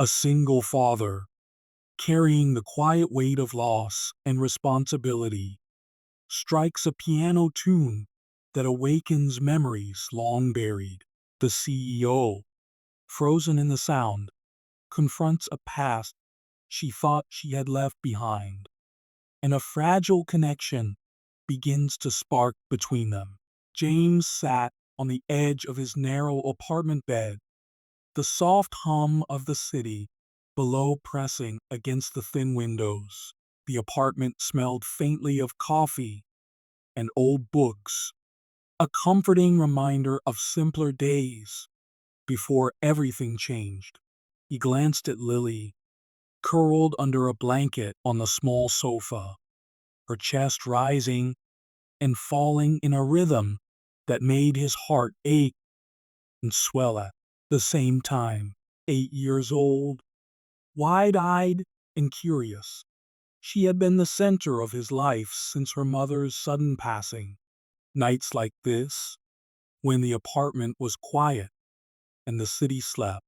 A single father, carrying the quiet weight of loss and responsibility, strikes a piano tune that awakens memories long buried. The CEO, frozen in the sound, confronts a past she thought she had left behind, and a fragile connection begins to spark between them. James sat on the edge of his narrow apartment bed, the soft hum of the city below pressing against the thin windows. The apartment smelled faintly of coffee and old books, a comforting reminder of simpler days before everything changed. He glanced at Lily, curled under a blanket on the small sofa, her chest rising and falling in a rhythm that made his heart ache and swell at the same time. 8 years old, wide-eyed and curious, she had been the center of his life since her mother's sudden passing. Nights like this, when the apartment was quiet and the city slept,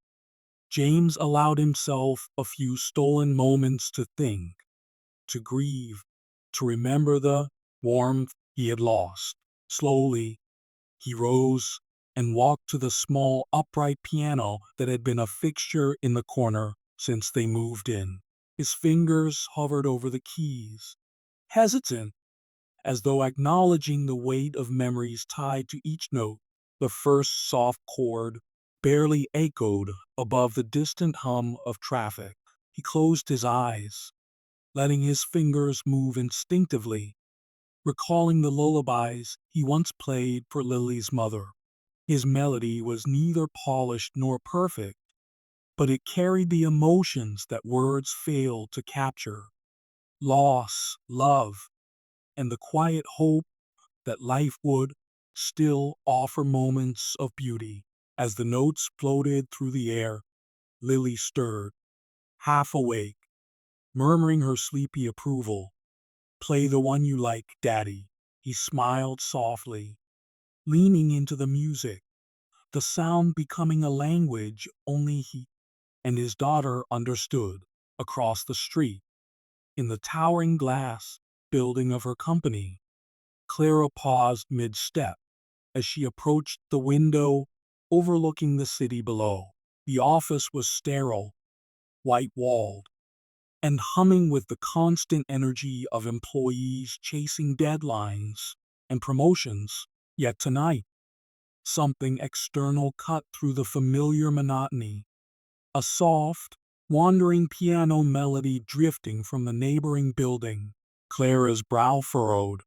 James allowed himself a few stolen moments to think, to grieve, to remember the warmth he had lost. Slowly, he rose and walked to the small upright piano that had been a fixture in the corner since they moved in. His fingers hovered over the keys, hesitant, as though acknowledging the weight of memories tied to each note. The first soft chord barely echoed above the distant hum of traffic. He closed his eyes, letting his fingers move instinctively, recalling the lullabies he once played for Lily's mother. His melody was neither polished nor perfect, but it carried the emotions that words fail to capture: loss, love, and the quiet hope that life would still offer moments of beauty. As the notes floated through the air, Lily stirred, half awake, murmuring her sleepy approval. "Play the one you like, Daddy." He smiled softly, leaning into the music, the sound becoming a language only he and his daughter understood. Across the street, in the towering glass building of her company, Clara paused mid-step as she approached the window overlooking the city below. The office was sterile, white-walled, and humming with the constant energy of employees chasing deadlines and promotions. Yet tonight, something external cut through the familiar monotony. A soft, wandering piano melody drifting from the neighboring building. Clara's brow furrowed,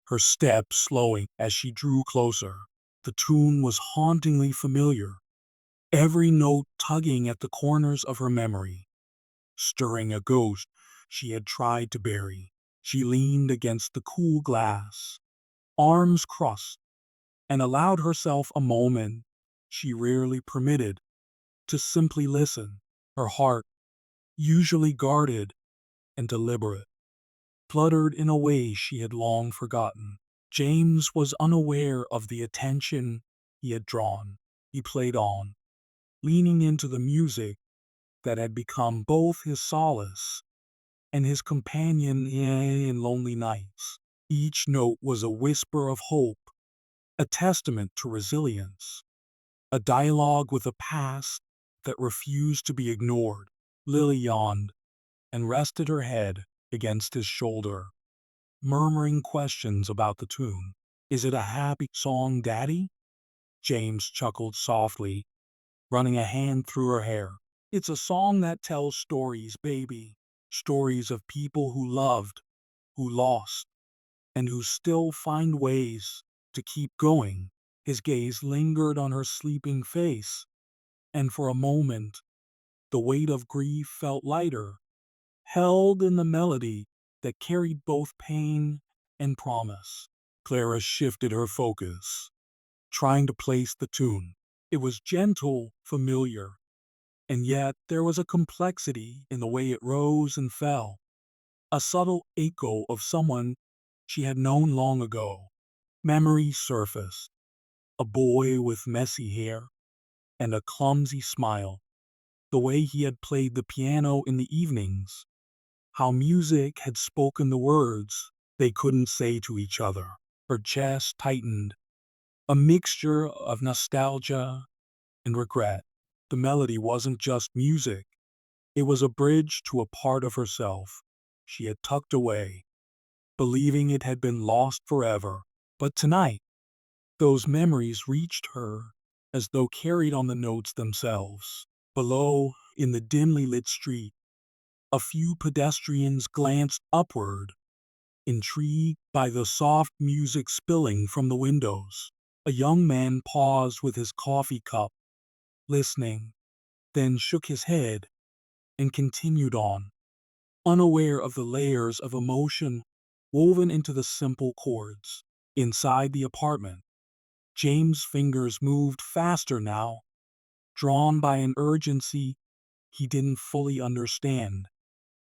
her step slowing as she drew closer. The tune was hauntingly familiar, every note tugging at the corners of her memory, stirring a ghost she had tried to bury. She leaned against the cool glass, arms crossed, and allowed herself a moment she rarely permitted, to simply listen. Her heart, usually guarded and deliberate, fluttered in a way she had long forgotten. James was unaware of the attention he had drawn. He played on, leaning into the music that had become both his solace and his companion in lonely nights. Each note was a whisper of hope, a testament to resilience, a dialogue with a past that refused to be ignored. Lily yawned and rested her head against his shoulder, murmuring questions about the tune. "Is it a happy song, Daddy?" James chuckled softly, running a hand through her hair. "It's a song that tells stories, baby. Stories of people who loved, who lost, and who still find ways to keep going." His gaze lingered on her sleeping face, and for a moment, the weight of grief felt lighter, held in the melody that carried both pain and promise. Clara shifted her focus, trying to place the tune. It was gentle, familiar, and yet there was a complexity in the way it rose and fell, a subtle echo of someone she had known long ago. Memory surfaced, a boy with messy hair and a clumsy smile, The way he had played the piano in the evenings, how music had spoken the words they couldn't say to each other. Her chest tightened, a mixture of nostalgia and regret. The melody wasn't just music, it was a bridge to a part of herself she had tucked away, believing it had been lost forever. But tonight, those memories reached her as though carried on the notes themselves. Below, in the dimly lit street, a few pedestrians glanced upward, intrigued by the soft music spilling from the windows. A young man paused with his coffee cup, listening, then shook his head and continued on, unaware of the layers of emotion woven into the simple chords. Inside the apartment, James' fingers moved faster now, drawn by an urgency he didn't fully understand,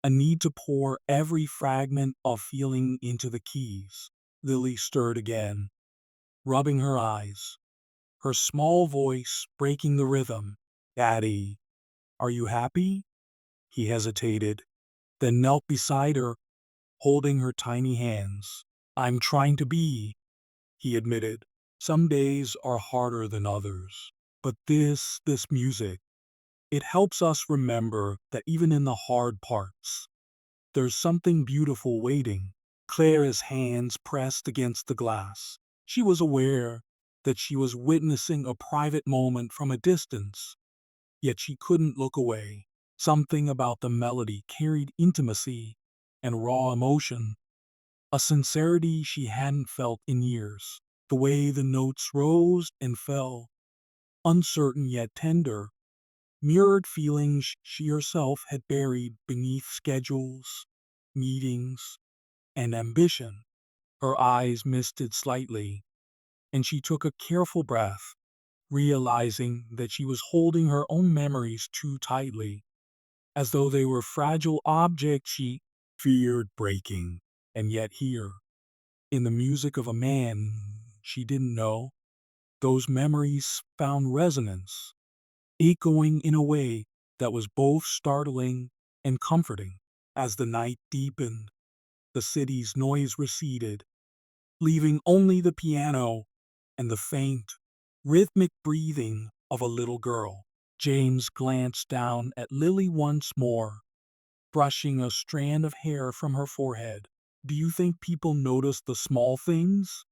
a need to pour every fragment of feeling into the keys. Lily stirred again, rubbing her eyes, her small voice breaking the rhythm. "Daddy, are you happy?" He hesitated, then knelt beside her, holding her tiny hands. "I'm trying to be," he admitted. "Some days are harder than others. But this music, it helps us remember that even in the hard parts, there's something beautiful waiting." Clara's hands pressed against the glass. She was aware that she was witnessing a private moment from a distance, yet she couldn't look away. Something about the melody carried intimacy and raw emotion, a sincerity she hadn't felt in years. The way the notes rose and fell, uncertain yet tender, mirrored feelings she herself had buried beneath schedules, meetings, and ambition. Her eyes misted slightly, and she took a careful breath, realizing that she was holding her own memories too tightly, as though they were fragile objects she feared breaking. And yet here, in the music of a man she didn't know, those memories found resonance, echoing in a way that was both startling and comforting. As the night deepened, the city's noise receded, leaving only the piano and the faint, rhythmic breathing of a little girl. James glanced down at Lily once more, brushing a strand of hair from her forehead. "Do you think people notice the small things?"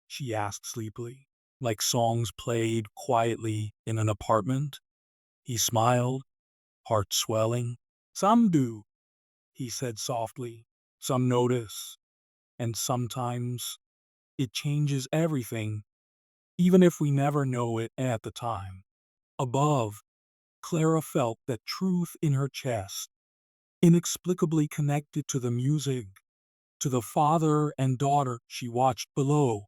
she asked sleepily. "Like songs played quietly in an apartment?" He smiled, heart swelling. "Some do," he said softly. "Some notice, and sometimes it changes everything, even if we never know it at the time." Above, Clara felt that truth in her chest, inexplicably connected to the music, to the father and daughter she watched below,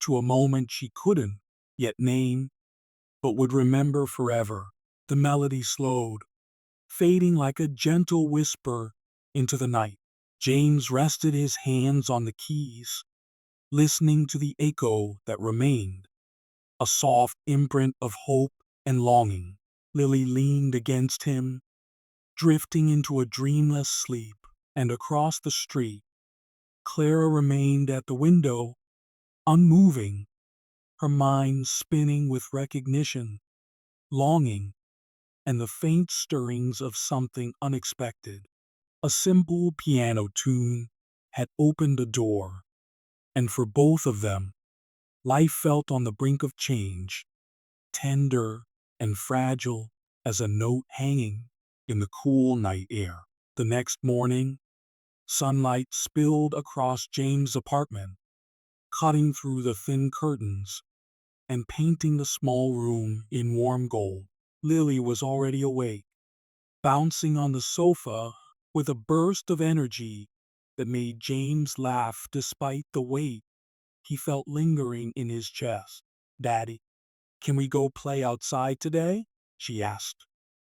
to a moment she couldn't yet name, but would remember forever. The melody slowed, fading like a gentle whisper into the night. James rested his hands on the keys, listening to the echo that remained, a soft imprint of hope and longing. Lily leaned against him, drifting into a dreamless sleep, and across the street, Clara remained at the window, unmoving, her mind spinning with recognition, longing, and the faint stirrings of something unexpected. A simple piano tune had opened a door, and for both of them, life felt on the brink of change, tender and fragile as a note hanging in the cool night air. The next morning, sunlight spilled across James' apartment, cutting through the thin curtains and painting the small room in warm gold. Lily was already awake, bouncing on the sofa with a burst of energy that made James laugh despite the weight he felt lingering in his chest. "Daddy, can we go play outside today?" she asked,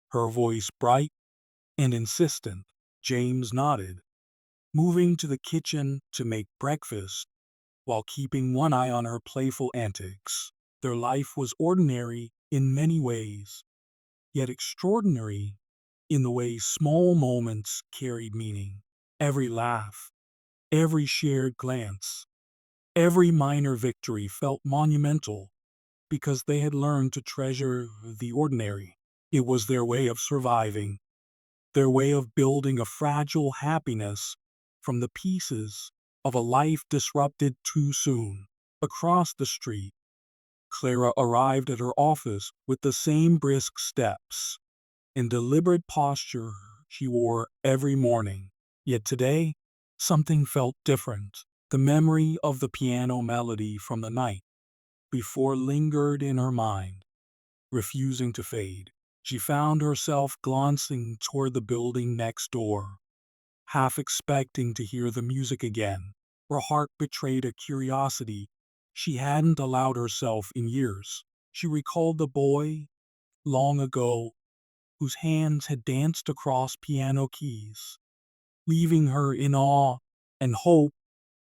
her voice bright and insistent. James nodded, moving to the kitchen to make breakfast while keeping one eye on her playful antics. Their life was ordinary in many ways, yet extraordinary in the way small moments carried meaning. Every laugh, every shared glance, every minor victory felt monumental because they had learned to treasure the ordinary. It was their way of surviving, their way of building a fragile happiness from the pieces of a life disrupted too soon. Across the street, Clara arrived at her office with the same brisk steps and deliberate posture she wore every morning. Yet today, something felt different. The memory of the piano melody from the night before lingered in her mind, refusing to fade. She found herself glancing toward the building next door, half expecting to hear the music again. Her heart betrayed a curiosity she hadn't allowed herself in years. She recalled the boy, long ago, whose hands had danced across piano keys, leaving her in awe and hope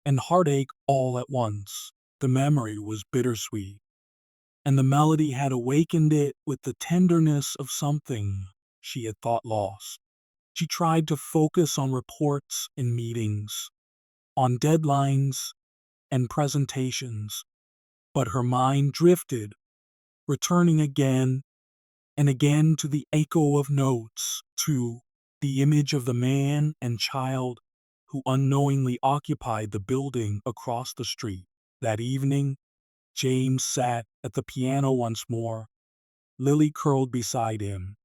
and heartache all at once. The memory was bittersweet, and the melody had awakened it with the tenderness of something she had thought lost. She tried to focus on reports and meetings, on deadlines and presentations, but her mind drifted, returning again and again to the echo of notes, to the image of the man and child who unknowingly occupied the building across the street. That evening, James sat at the piano once more, Lily curled beside him,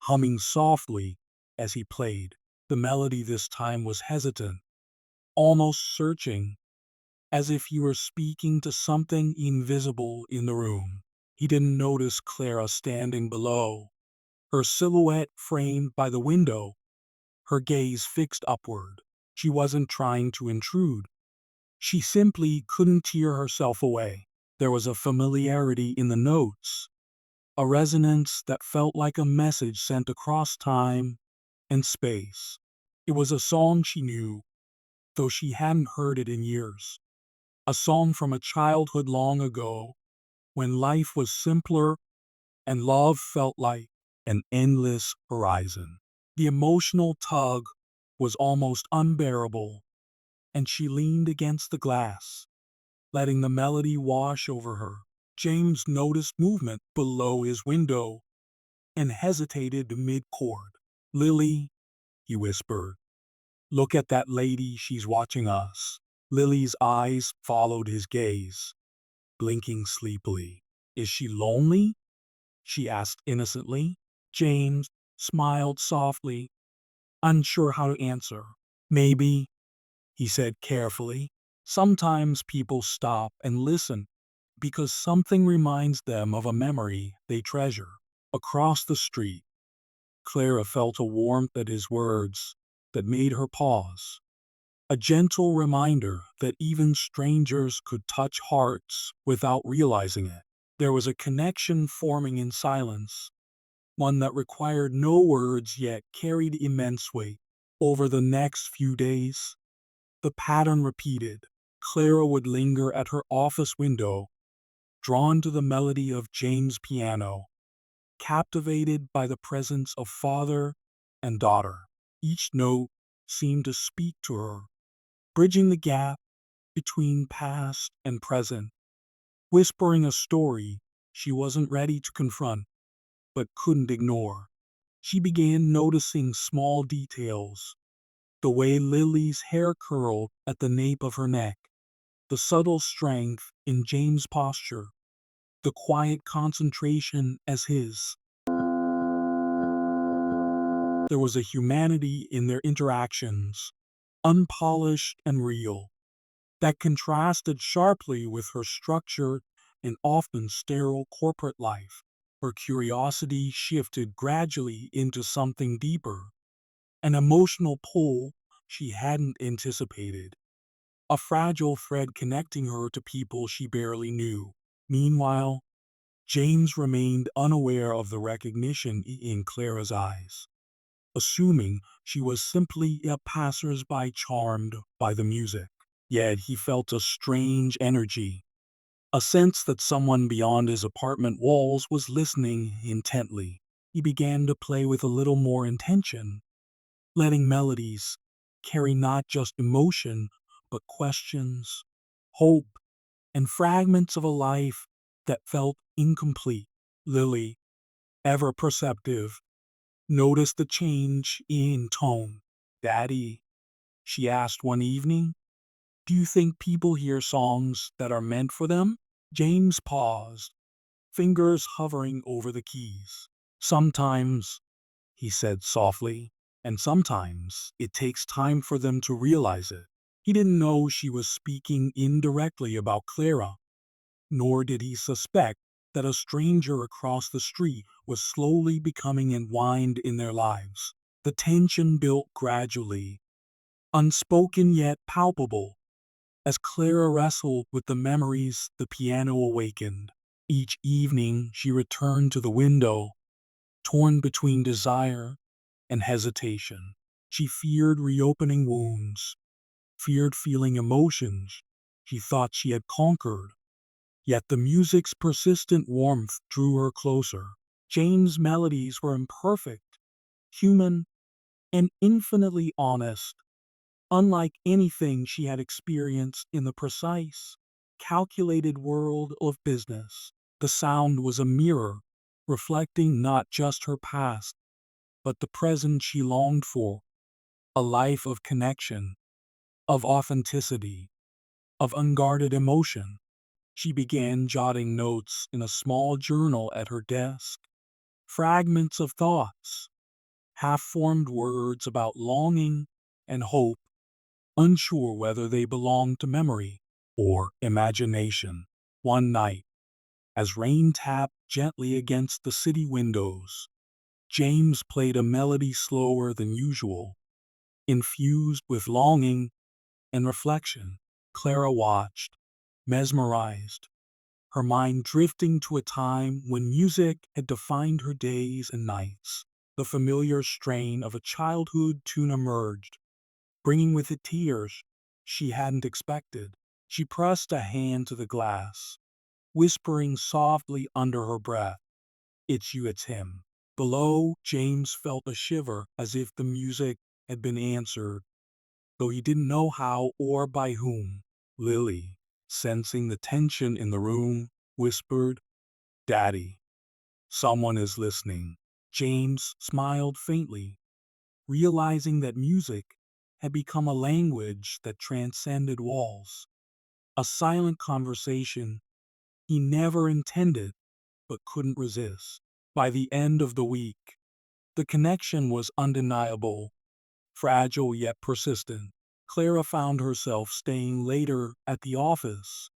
humming softly as he played. The melody this time was hesitant, almost searching, as if he were speaking to something invisible in the room. He didn't notice Clara standing below, her silhouette framed by the window, her gaze fixed upward. She wasn't trying to intrude. She simply couldn't tear herself away. There was a familiarity in the notes, a resonance that felt like a message sent across time and space. It was a song she knew, though she hadn't heard it in years. A song from a childhood long ago, when life was simpler and love felt like an endless horizon. The emotional tug was almost unbearable, and she leaned against the glass, letting the melody wash over her. James noticed movement below his window and hesitated mid-chord. "Lily," he whispered, "look at that lady, she's watching us." Lily's eyes followed his gaze, blinking sleepily. "Is she lonely?" she asked innocently. James smiled softly, unsure how to answer. "Maybe," he said carefully. "Sometimes people stop and listen because something reminds them of a memory they treasure." Across the street, Clara felt a warmth at his words that made her pause. A gentle reminder that even strangers could touch hearts without realizing it. There was a connection forming in silence, one that required no words yet carried immense weight. Over the next few days, the pattern repeated. Clara would linger at her office window, drawn to the melody of James' piano, captivated by the presence of father and daughter. Each note seemed to speak to her, bridging the gap between past and present, whispering a story she wasn't ready to confront but couldn't ignore. She began noticing small details, the way Lily's hair curled at the nape of her neck, the subtle strength in James' posture, the quiet concentration as his. There was a humanity in their interactions, unpolished and real, that contrasted sharply with her structured and often sterile corporate life. Her curiosity shifted gradually into something deeper, an emotional pull she hadn't anticipated, a fragile thread connecting her to people she barely knew. Meanwhile, James remained unaware of the recognition in Clara's eyes, assuming she was simply a passersby charmed by the music. Yet he felt a strange energy, a sense that someone beyond his apartment walls was listening intently. He began to play with a little more intention, letting melodies carry not just emotion, but questions, hope, and fragments of a life that felt incomplete. Lily, ever perceptive, noticed the change in tone. Daddy, she asked one evening, do you think people hear songs that are meant for them? James paused, fingers hovering over the keys. Sometimes, he said softly, and sometimes it takes time for them to realize it. He didn't know she was speaking indirectly about Clara, nor did he suspect that a stranger across the street was slowly becoming entwined in their lives. The tension built gradually, unspoken yet palpable, as Clara wrestled with the memories the piano awakened. Each evening she returned to the window, torn between desire and hesitation. She feared reopening wounds, feared feeling emotions she thought she had conquered. Yet the music's persistent warmth drew her closer. James' melodies were imperfect, human, and infinitely honest, unlike anything she had experienced in the precise, calculated world of business. The sound was a mirror, reflecting not just her past, but the present she longed for, a life of connection, of authenticity, of unguarded emotion. She began jotting notes in a small journal at her desk, fragments of thoughts, half-formed words about longing and hope, unsure whether they belonged to memory or imagination. One night, as rain tapped gently against the city windows, James played a melody slower than usual, infused with longing and reflection. Clara watched, mesmerized, her mind drifting to a time when music had defined her days and nights. The familiar strain of a childhood tune emerged, bringing with it tears she hadn't expected. She pressed a hand to the glass, whispering softly under her breath, "It's you, it's him." Below, James felt a shiver as if the music had been answered, though he didn't know how or by whom. Lily, sensing the tension in the room, whispered, "Daddy, someone is listening." James smiled faintly, realizing that music had become a language that transcended walls, a silent conversation he never intended but couldn't resist. By the end of the week, the connection was undeniable, fragile yet persistent. Clara found herself staying later at the office,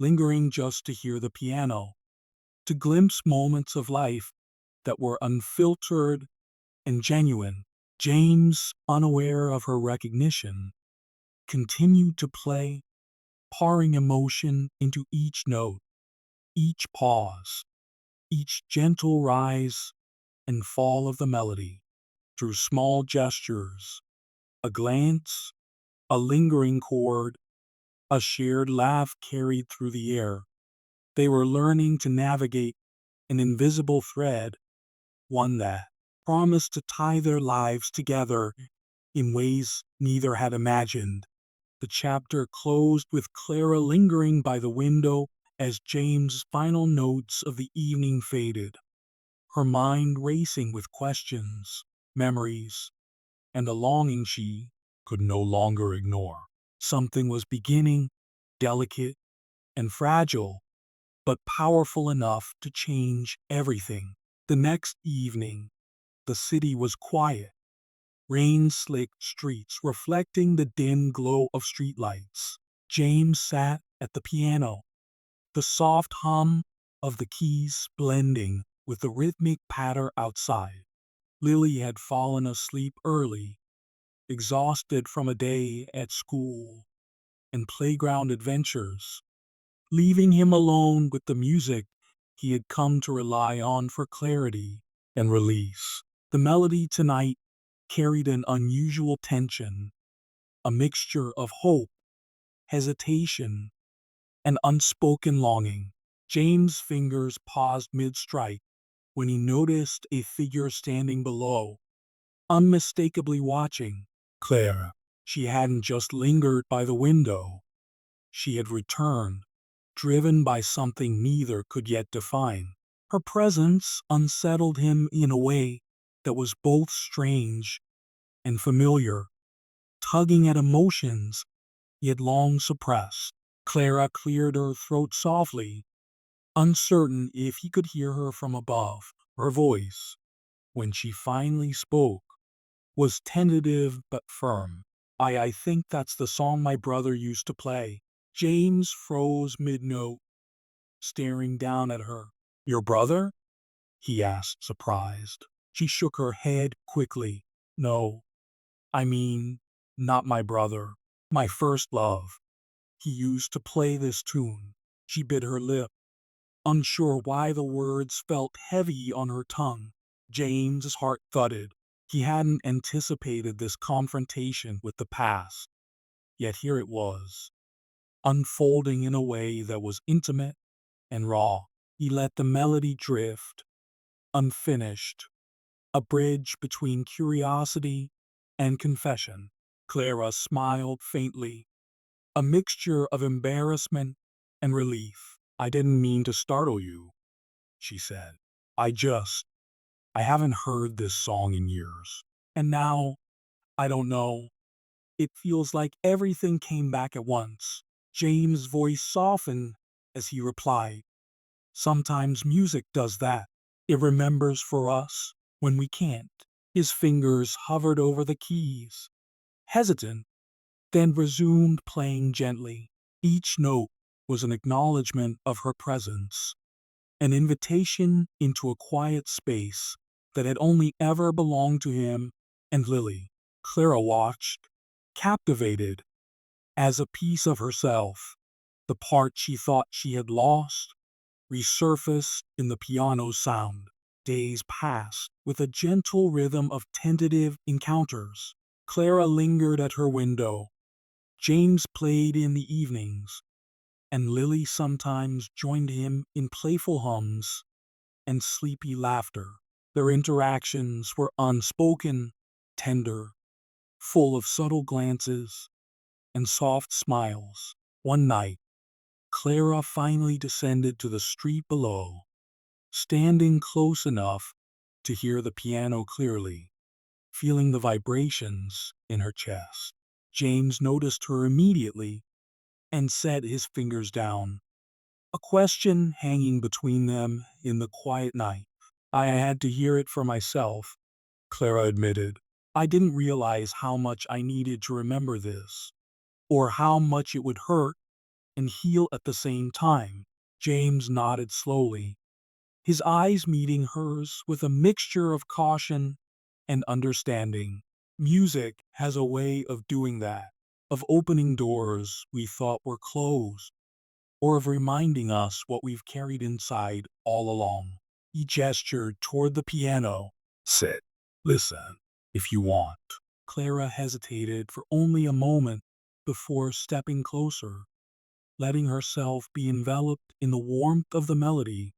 lingering just to hear the piano, to glimpse moments of life that were unfiltered and genuine. James, unaware of her recognition, continued to play, pouring emotion into each note, each pause, each gentle rise and fall of the melody. Through small gestures, a glance, a lingering chord, a shared laugh carried through the air, they were learning to navigate an invisible thread, one that promised to tie their lives together in ways neither had imagined. The chapter closed with Clara lingering by the window as James' final notes of the evening faded, her mind racing with questions, memories, and a longing she could no longer ignore. Something was beginning, delicate and fragile, but powerful enough to change everything. The next evening, the city was quiet, rain-slicked streets reflecting the dim glow of streetlights. James sat at the piano, the soft hum of the keys blending with the rhythmic patter outside. Lily had fallen asleep early, exhausted from a day at school and playground adventures, leaving him alone with the music he had come to rely on for clarity and release. The melody tonight carried an unusual tension, a mixture of hope, hesitation, and unspoken longing. James' fingers paused mid-strike, when he noticed a figure standing below, unmistakably watching. Clara. She hadn't just lingered by the window. She had returned, driven by something neither could yet define. Her presence unsettled him in a way that was both strange and familiar, tugging at emotions he had long suppressed. Clara cleared her throat softly, uncertain if he could hear her from above. Her voice, when she finally spoke, was tentative but firm. I think that's the song my brother used to play." James froze mid-note, staring down at her. "Your brother?" he asked, surprised. She shook her head quickly. "No, I mean, not my brother. My first love. He used to play this tune." She bit her lip, unsure why the words felt heavy on her tongue. James's heart thudded. He hadn't anticipated this confrontation with the past, yet here it was, unfolding in a way that was intimate and raw. He let the melody drift, unfinished, a bridge between curiosity and confession. Clara smiled faintly, a mixture of embarrassment and relief. "I didn't mean to startle you," she said. I haven't heard this song in years. And now, I don't know, it feels like everything came back at once." James' voice softened as he replied, "Sometimes music does that. It remembers for us when we can't." His fingers hovered over the keys, hesitant, then resumed playing gently. Each note was an acknowledgement of her presence, an invitation into a quiet space that had only ever belonged to him and Lily. Clara watched, captivated, as a piece of herself, the part she thought she had lost, resurfaced in the piano's sound. Days passed with a gentle rhythm of tentative encounters. Clara lingered at her window. James played in the evenings, and Lily sometimes joined him in playful hums and sleepy laughter. Their interactions were unspoken, tender, full of subtle glances and soft smiles. One night, Clara finally descended to the street below, standing close enough to hear the piano clearly, feeling the vibrations in her chest. James noticed her immediately and set his fingers down, a question hanging between them in the quiet night. "I had to hear it for myself," Clara admitted. "I didn't realize how much I needed to remember this, or how much it would hurt and heal at the same time." James nodded slowly, his eyes meeting hers with a mixture of caution and understanding. "Music has a way of doing that, of opening doors we thought were closed, or of reminding us what we've carried inside all along." He gestured toward the piano. "Sit. Listen, if you want." Clara hesitated for only a moment before stepping closer, letting herself be enveloped in the warmth of the melody,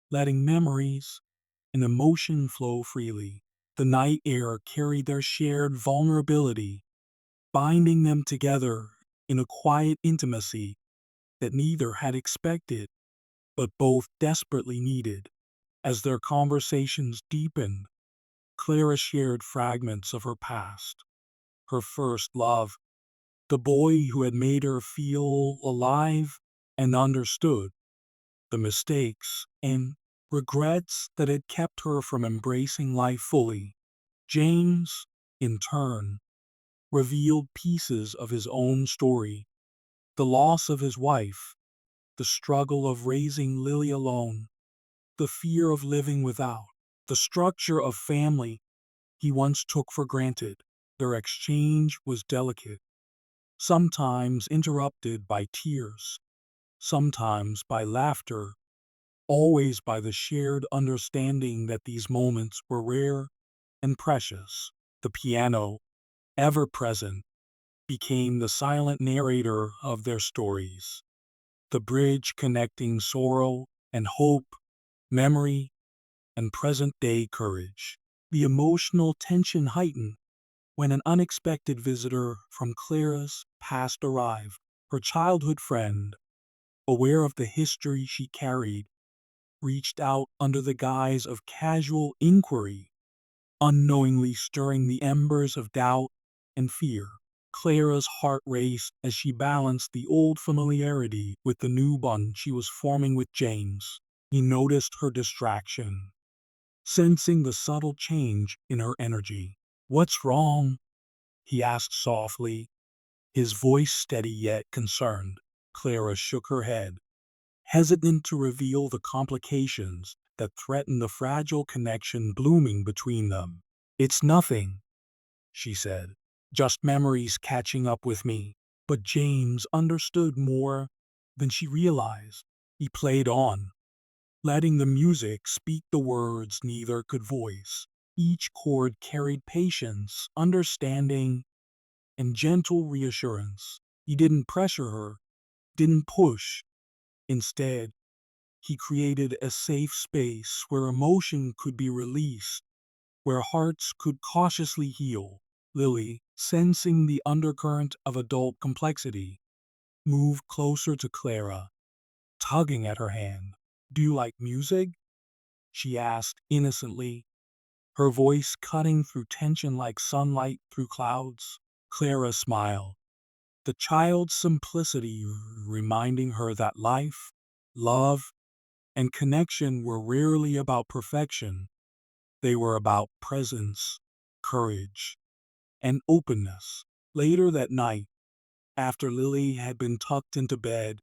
letting memories and emotion flow freely. The night air carried their shared vulnerability, binding them together in a quiet intimacy that neither had expected, but both desperately needed. As their conversations deepened, Clara shared fragments of her past, her first love, the boy who had made her feel alive and understood, the mistakes and regrets that had kept her from embracing life fully. James, in turn, revealed pieces of his own story, the loss of his wife, the struggle of raising Lily alone, the fear of living without, the structure of family he once took for granted. Their exchange was delicate, sometimes interrupted by tears, sometimes by laughter, always by the shared understanding that these moments were rare and precious. The piano, ever present, became the silent narrator of their stories, the bridge connecting sorrow and hope, memory and present-day courage. The emotional tension heightened when an unexpected visitor from Clara's past arrived. Her childhood friend, aware of the history she carried, reached out under the guise of casual inquiry, unknowingly stirring the embers of doubt and fear. Clara's heart raced as she balanced the old familiarity with the new bond she was forming with James. He noticed her distraction, sensing the subtle change in her energy. "What's wrong?" he asked softly, his voice steady yet concerned. Clara shook her head, hesitant to reveal the complications that threatened the fragile connection blooming between them. "It's nothing," she said. "Just memories catching up with me." But James understood more than she realized. He played on, letting the music speak the words neither could voice. Each chord carried patience, understanding, and gentle reassurance. He didn't pressure her, didn't push. Instead, he created a safe space where emotion could be released, where hearts could cautiously heal. Lily, sensing the undercurrent of adult complexity, moved closer to Clara, tugging at her hand. "Do you like music?" she asked innocently, her voice cutting through tension like sunlight through clouds. Clara smiled, the child's simplicity reminding her that life, love, and connection were rarely about perfection. They were about presence, courage, and openness. Later that night, after Lily had been tucked into bed,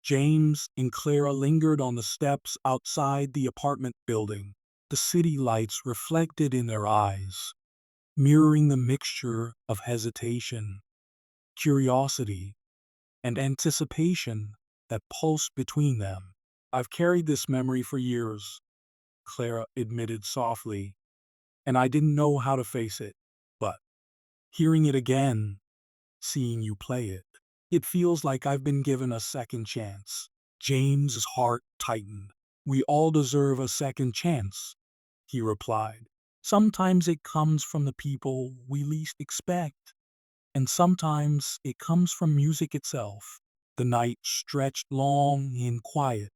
James and Clara lingered on the steps outside the apartment building. The city lights reflected in their eyes, mirroring the mixture of hesitation, curiosity, and anticipation that pulsed between them. "I've carried this memory for years," Clara admitted softly, "and I didn't know how to face it. But hearing it again, seeing you play it, it feels like I've been given a second chance." James's heart tightened. "We all deserve a second chance," he replied. "Sometimes it comes from the people we least expect, and sometimes it comes from music itself." The night stretched long and quiet,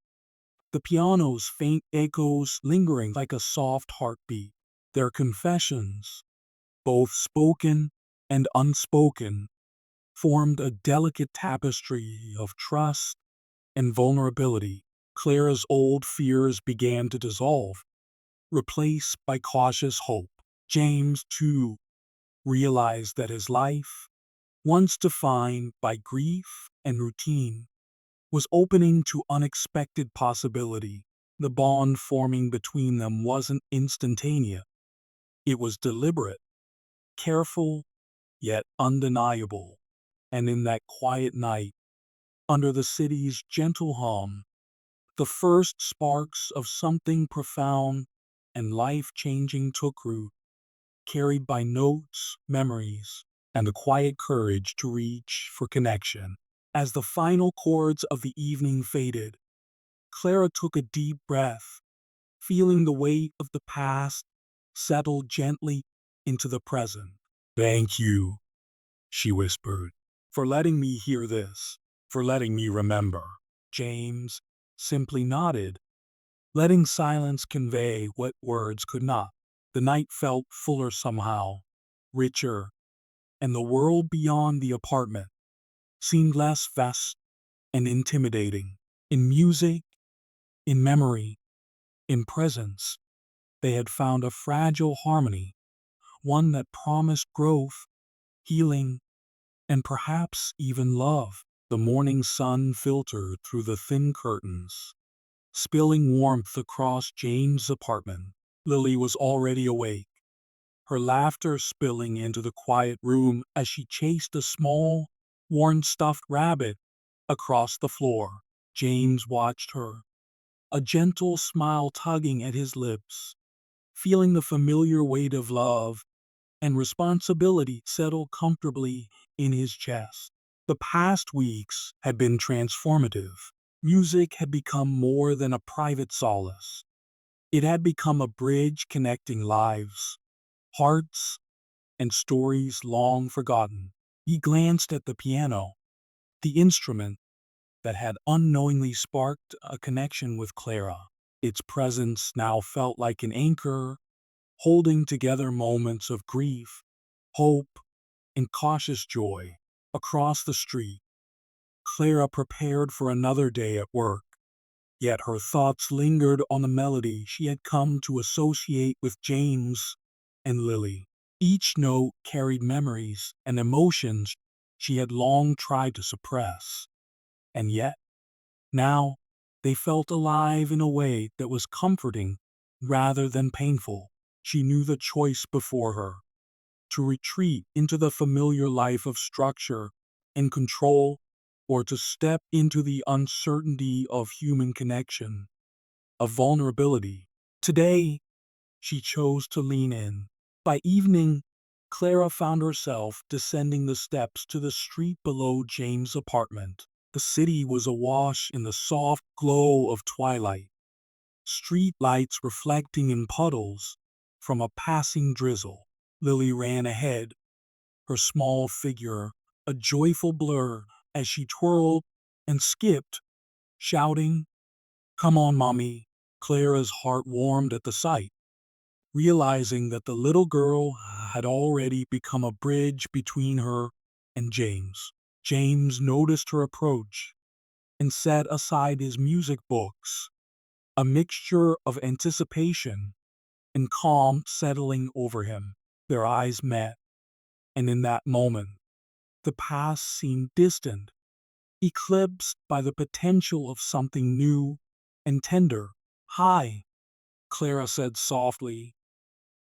the piano's faint echoes lingering like a soft heartbeat. Their confessions, both spoken and unspoken, formed a delicate tapestry of trust and vulnerability. Clara's old fears began to dissolve, replaced by cautious hope. James, too, realized that his life, once defined by grief and routine, was opening to unexpected possibility. The bond forming between them wasn't instantaneous. It was deliberate, careful, yet undeniable. And in that quiet night, under the city's gentle hum, the first sparks of something profound and life-changing took root, carried by notes, memories, and the quiet courage to reach for connection. As the final chords of the evening faded, Clara took a deep breath, feeling the weight of the past settle gently into the present. "Thank you," she whispered, "for letting me hear this, for letting me remember." James simply nodded, letting silence convey what words could not. The night felt fuller somehow, richer, and the world beyond the apartment seemed less vast and intimidating. In music, in memory, in presence, they had found a fragile harmony, one that promised growth, healing, and perhaps even love. The morning sun filtered through the thin curtains, spilling warmth across Jane's apartment. Lily was already awake, her laughter spilling into the quiet room as she chased a small, worn stuffed rabbit across the floor. James watched her, a gentle smile tugging at his lips, feeling the familiar weight of love and responsibility settle comfortably in his chest. The past weeks had been transformative. Music had become more than a private solace. It had become a bridge connecting lives, hearts, and stories long forgotten. He glanced at the piano, the instrument that had unknowingly sparked a connection with Clara. Its presence now felt like an anchor, holding together moments of grief, hope, and cautious joy. Across the street, Clara prepared for another day at work, yet her thoughts lingered on the melody she had come to associate with James and Lily. Each note carried memories and emotions she had long tried to suppress, and yet, now, they felt alive in a way that was comforting rather than painful. She knew the choice before her: to retreat into the familiar life of structure and control, or to step into the uncertainty of human connection, of vulnerability. Today, she chose to lean in. By evening, Clara found herself descending the steps to the street below James' apartment. The city was awash in the soft glow of twilight, street lights reflecting in puddles from a passing drizzle. Lily ran ahead, her small figure a joyful blur as she twirled and skipped, shouting, "Come on, Mommy." Clara's heart warmed at the sight, realizing that the little girl had already become a bridge between her and James. James noticed her approach and set aside his music books, a mixture of anticipation and calm settling over him. Their eyes met, and in that moment, the past seemed distant, eclipsed by the potential of something new and tender. "Hi," Clara said softly,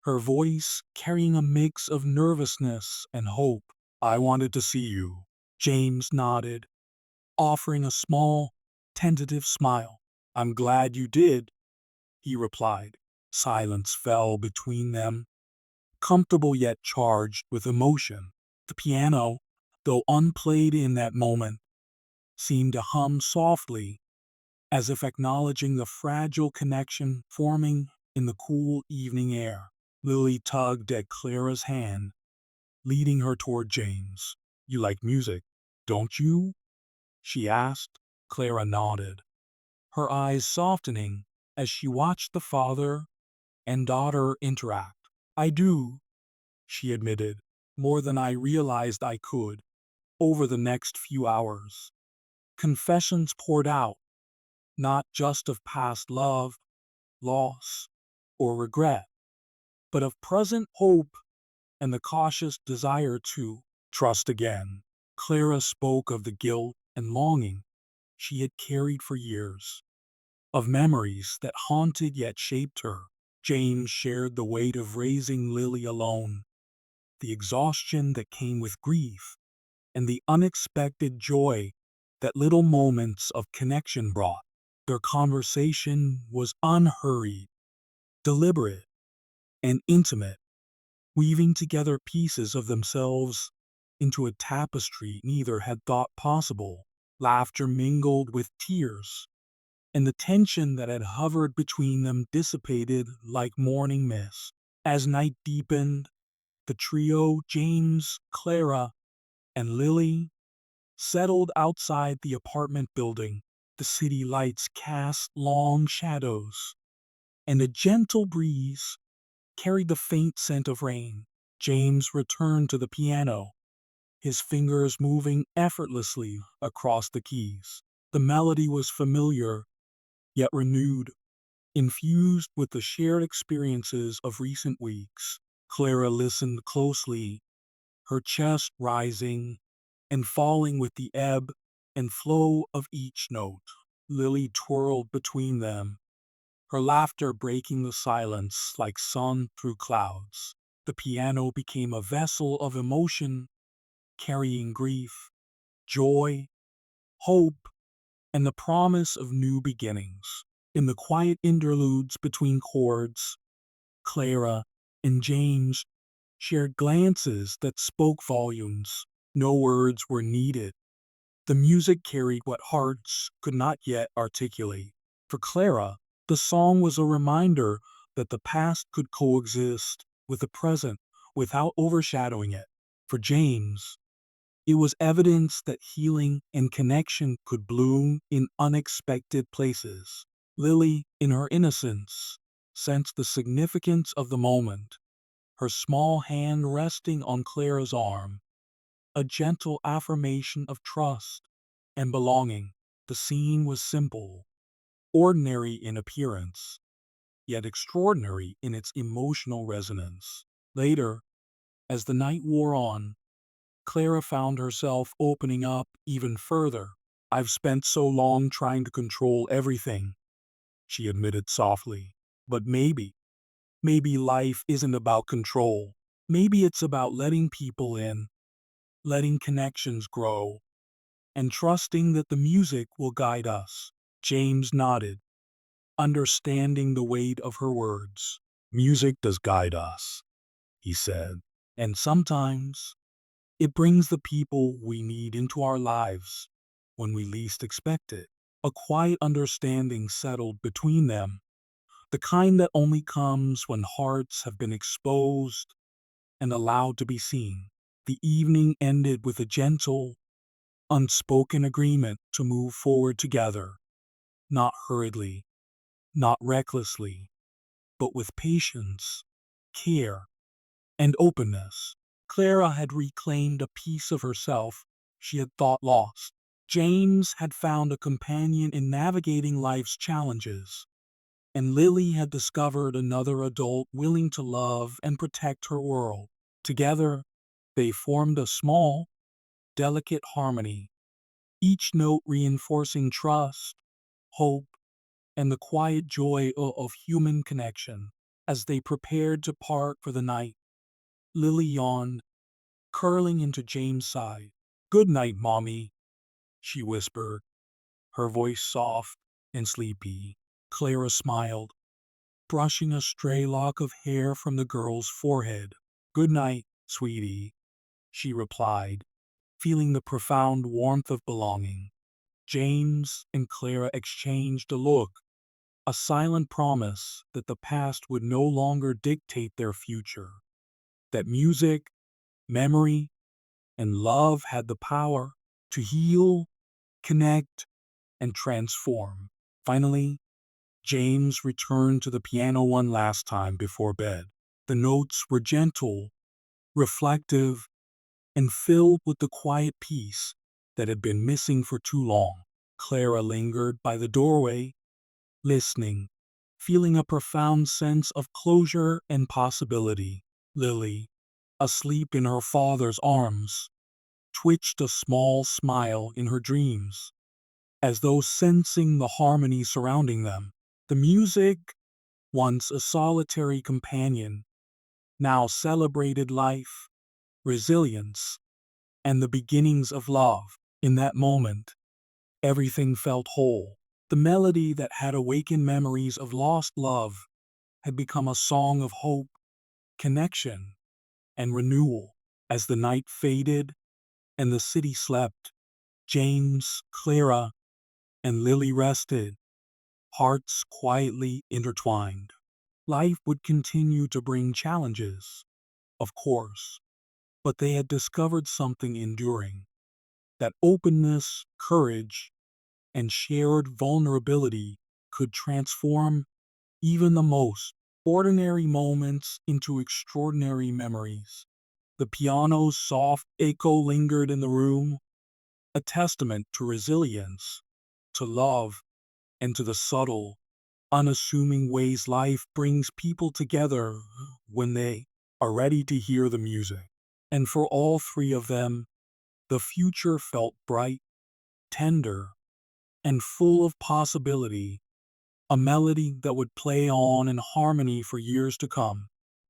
her voice carrying a mix of nervousness and hope. "I wanted to see you." James nodded, offering a small, tentative smile. "I'm glad you did," he replied. Silence fell between them, comfortable yet charged with emotion. The piano, though unplayed in that moment, seemed to hum softly, as if acknowledging the fragile connection forming in the cool evening air. Lily tugged at Clara's hand, leading her toward James. "You like music, don't you?" she asked. Clara nodded, her eyes softening as she watched the father and daughter interact. "I do," she admitted, "more than I realized I could." Over the next few hours, confessions poured out, not just of past love, loss, or regret, but of present hope and the cautious desire to trust again. Clara spoke of the guilt and longing she had carried for years, of memories that haunted yet shaped her. James shared the weight of raising Lily alone, the exhaustion that came with grief, and the unexpected joy that little moments of connection brought. Their conversation was unhurried, deliberate, and intimate, weaving together pieces of themselves into a tapestry neither had thought possible. Laughter mingled with tears, and the tension that had hovered between them dissipated like morning mist. As night deepened, the trio, James, Clara, and Lily, settled outside the apartment building. The city lights cast long shadows, and a gentle breeze carried the faint scent of rain. James returned to the piano, his fingers moving effortlessly across the keys. The melody was familiar, yet renewed, infused with the shared experiences of recent weeks. Clara listened closely, her chest rising and falling with the ebb and flow of each note. Lily twirled between them, her laughter breaking the silence like sun through clouds. The piano became a vessel of emotion, carrying grief, joy, hope, and the promise of new beginnings. In the quiet interludes between chords, Clara and James shared glances that spoke volumes. No words were needed. The music carried what hearts could not yet articulate. For Clara, The song was a reminder that the past could coexist with the present without overshadowing it. For James, it was evidence that healing and connection could bloom in unexpected places. Lily, in her innocence, sensed the significance of the moment, her small hand resting on Clara's arm, a gentle affirmation of trust and belonging. The scene was simple, ordinary in appearance, yet extraordinary in its emotional resonance. Later, as the night wore on, Clara found herself opening up even further. "I've spent so long trying to control everything," she admitted softly. "But maybe life isn't about control. Maybe it's about letting people in, letting connections grow, and trusting that the music will guide us." James nodded, understanding the weight of her words. "Music does guide us," he said, "and sometimes it brings the people we need into our lives when we least expect it." A quiet understanding settled between them, the kind that only comes when hearts have been exposed and allowed to be seen. The evening ended with a gentle, unspoken agreement to move forward together, not hurriedly, not recklessly, but with patience, care, and openness. Clara had reclaimed a piece of herself she had thought lost. James had found a companion in navigating life's challenges, and Lily had discovered another adult willing to love and protect her world. Together, they formed a small, delicate harmony, each note reinforcing trust, hope, and the quiet joy of human connection. As they prepared to part for the night, Lily yawned, curling into James' side. "Good night, Mommy," she whispered, her voice soft and sleepy. Clara smiled, brushing a stray lock of hair from the girl's forehead. "Good night, sweetie," she replied, feeling the profound warmth of belonging. James and Clara exchanged a look, a silent promise that the past would no longer dictate their future, that music, memory, and love had the power to heal, connect, and transform. Finally, James returned to the piano one last time before bed. The notes were gentle, reflective, and filled with the quiet peace that had been missing for too long. Clara lingered by the doorway, listening, feeling a profound sense of closure and possibility. Lily, asleep in her father's arms, twitched a small smile in her dreams, as though sensing the harmony surrounding them. The music, once a solitary companion, now celebrated life, resilience, and the beginnings of love. In that moment, everything felt whole. The melody that had awakened memories of lost love had become a song of hope, connection, and renewal. As the night faded and the city slept, James, Clara, and Lily rested, hearts quietly intertwined. Life would continue to bring challenges, of course, but they had discovered something enduring, that openness, courage, and shared vulnerability could transform even the most ordinary moments into extraordinary memories. The piano's soft echo lingered in the room, a testament to resilience, to love, and to the subtle, unassuming ways life brings people together when they are ready to hear the music. And for all three of them, the future felt bright, tender, and full of possibility, a melody that would play on in harmony for years to come.